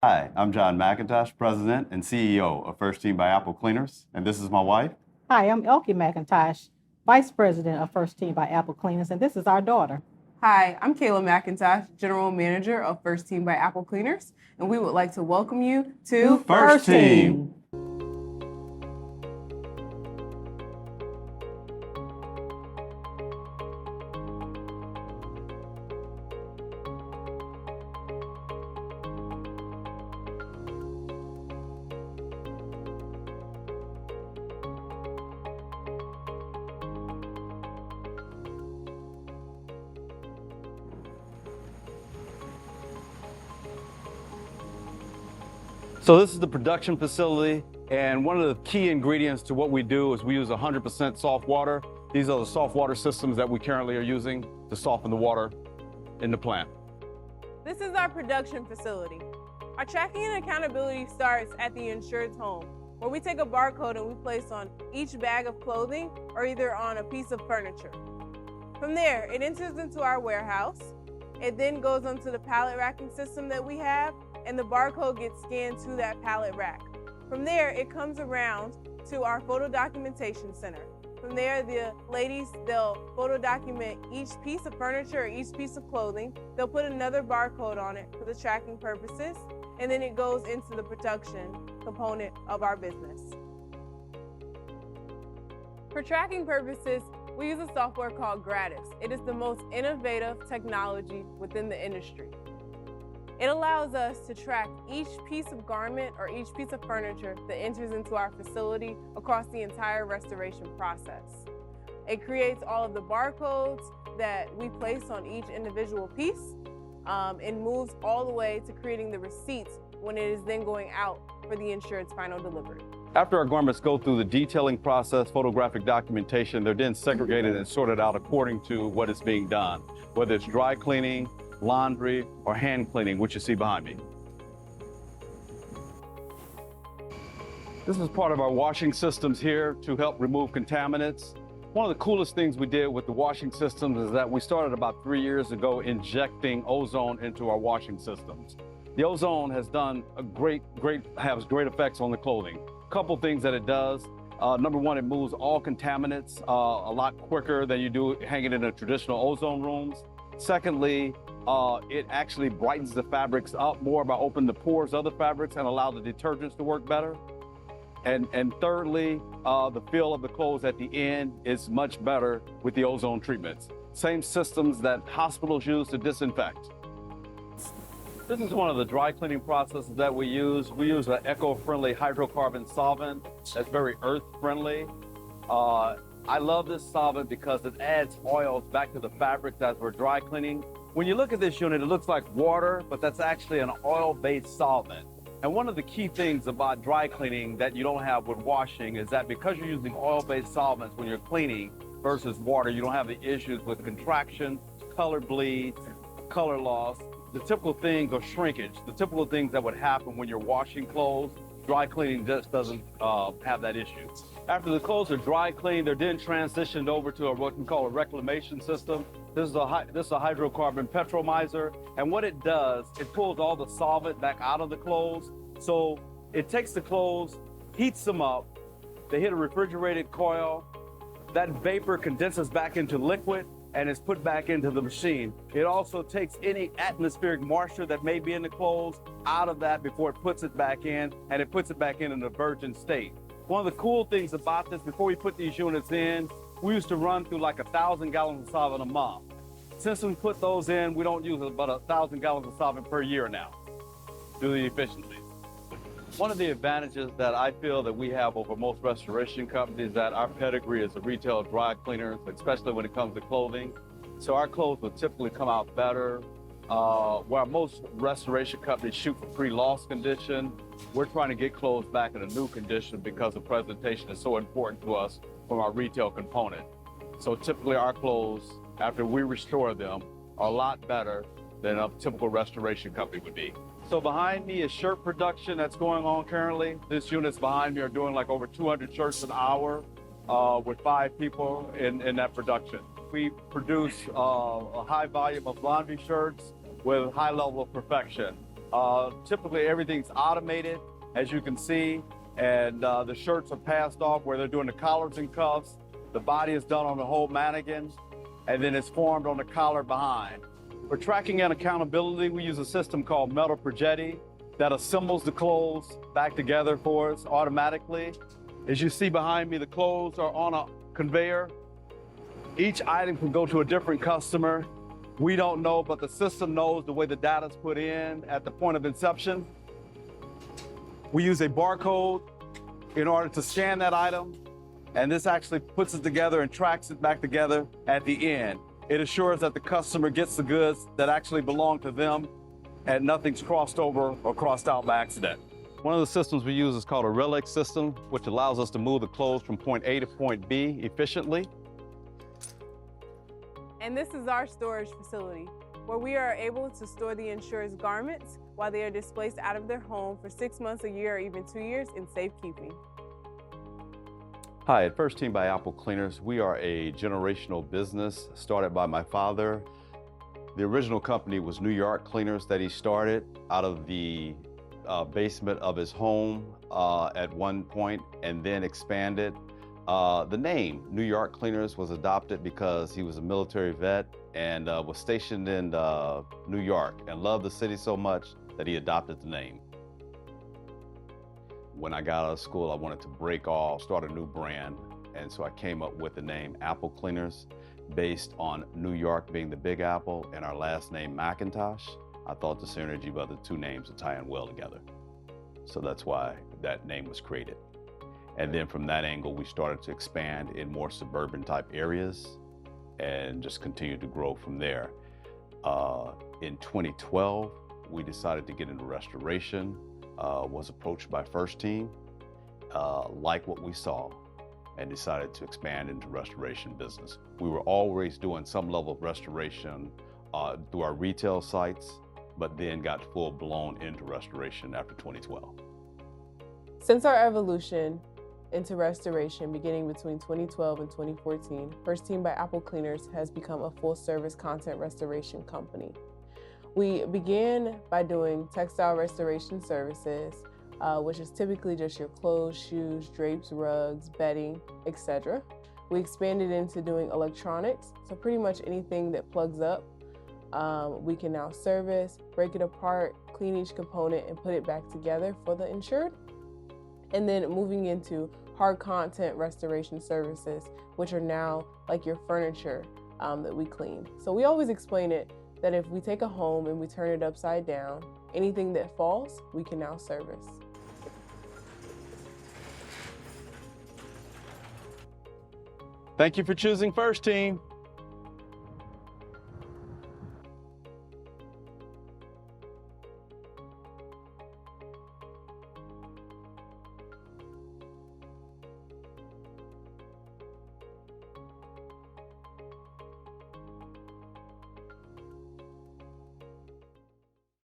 Hi, I'm John McIntosh, President and CEO of FRSTeam by Apple Cleaners, and this is my wife. Hi, I'm Elke McIntosh, Vice President of FRSTeam by Apple Cleaners, and this is our daughter. Hi, I'm Kayla McIntosh, General Manager of FRSTeam by Apple Cleaners, and we would like to welcome you to FRSTeam. So this is the production facility, and one of the key ingredients to what we do is we use 100% soft water. These are the soft water systems that we currently are using to soften the water in the plant. This is our production facility. Our tracking and accountability starts at the insured's home, where we take a barcode and we place on each bag of clothing or either on a piece of furniture. From there, it enters into our warehouse. It then goes onto the pallet racking system that we have, and the barcode gets scanned to that pallet rack. From there, it comes around to our photo documentation center. From there, the ladies, they'll photo document each piece of furniture or each piece of clothing. They'll put another barcode on it for the tracking purposes, and then it goes into the production component of our business. For tracking purposes, we use a software called Gratis. It is the most innovative technology within the industry. It allows us to track each piece of garment or each piece of furniture that enters into our facility across the entire restoration process. It creates all of the barcodes that we place on each individual piece and moves all the way to creating the receipts when it is then going out for the insured's final delivery. After our garments go through the detailing process, photographic documentation, they're then segregated and sorted out according to what is being done, whether it's dry cleaning, laundry, or hand cleaning, which you see behind me. This is part of our washing systems here to help remove contaminants. One of the coolest things we did with the washing systems is that we started about 3 years ago injecting ozone into our washing systems. The ozone has done has great effects on the clothing. A couple things that it does. Number one, it moves all contaminants a lot quicker than you do hanging in the traditional ozone rooms. Secondly, it actually brightens the fabrics up more by opening the pores of the fabrics and allow the detergents to work better. And thirdly, the feel of the clothes at the end is much better with the ozone treatments. Same systems that hospitals use to disinfect. This is one of the dry cleaning processes that we use. We use an eco-friendly hydrocarbon solvent that's very earth-friendly. I love this solvent because it adds oils back to the fabrics as we're dry cleaning. When you look at this unit, it looks like water, but that's actually an oil-based solvent. And one of the key things about dry cleaning that you don't have with washing is that because you're using oil-based solvents when you're cleaning versus water, you don't have the issues with contraction, color bleeds, color loss, the typical things or shrinkage, the typical things that would happen when you're washing clothes. Dry cleaning just doesn't have that issue. After the clothes are dry cleaned, they're then transitioned over to what we call a reclamation system. This is a hydrocarbon petromizer, and what it does, it pulls all the solvent back out of the clothes. So it takes the clothes, heats them up, they hit a refrigerated coil, that vapor condenses back into liquid, and is put back into the machine. It also takes any atmospheric moisture that may be in the clothes out of that before it puts it back in, and it puts it back in a virgin state. One of the cool things about this, before we put these units in, we used to run through like 1,000 gallons of solvent a month. Since we put those in, we don't use about 1,000 gallons of solvent per year now, due to the efficiencies. One of the advantages that I feel that we have over most restoration companies is that our pedigree as a retail dry cleaner, especially when it comes to clothing. So our clothes will typically come out better. While most restoration companies shoot for pre-loss condition, we're trying to get clothes back in a new condition because the presentation is so important to us from our retail component. So typically our clothes, after we restore them, are a lot better than a typical restoration company would be. So behind me is shirt production that's going on currently. These units behind me are doing like over 200 shirts an hour with 5 people in that production. We produce a high volume of laundry shirts with high level of perfection. Typically everything's automated, as you can see, and the shirts are passed off where they're doing the collars and cuffs. The body is done on the whole mannequin, and then it's formed on the collar behind. For tracking and accountability, we use a system called Metal Progetti that assembles the clothes back together for us automatically. As you see behind me, the clothes are on a conveyor. Each item can go to a different customer. We don't know, but the system knows the way the data is put in at the point of inception. We use a barcode in order to scan that item, and this actually puts it together and tracks it back together at the end. It assures that the customer gets the goods that actually belong to them and nothing's crossed over or crossed out by accident. One of the systems we use is called a relic system, which allows us to move the clothes from point A to point B efficiently. And this is our storage facility, where we are able to store the insured's garments while they are displaced out of their home for 6 months, a year, or even 2 years in safekeeping. Hi, at FRSTeam by Apple Cleaners, we are a generational business started by my father. The original company was New York Cleaners that he started out of the basement of his home at one point and then expanded. The name New York Cleaners was adopted because he was a military vet and was stationed in New York and loved the city so much that he adopted the name. When I got out of school, I wanted to break off, start a new brand, and so I came up with the name Apple Cleaners based on New York being the Big Apple and our last name McIntosh. I thought the synergy of the two names would tie in well together. So that's why that name was created. And then from that angle, we started to expand in more suburban type areas and just continued to grow from there. In 2012, we decided to get into restoration, was approached by FRSTeam, liked what we saw, and decided to expand into restoration business. We were always doing some level of restoration through our retail sites, but then got full blown into restoration after 2012. Since our evolution into restoration beginning between 2012 and 2014, FRSTeam by Apple Cleaners has become a full-service content restoration company. We began by doing textile restoration services, which is typically just your clothes, shoes, drapes, rugs, bedding, etc. We expanded into doing electronics, so pretty much anything that plugs up, we can now service, break it apart, clean each component, and put it back together for the insured. And then moving into hard content restoration services, which are now like your furniture that we clean. So we always explain it that if we take a home and we turn it upside down, anything that falls, we can now service. Thank you for choosing FRSTeam.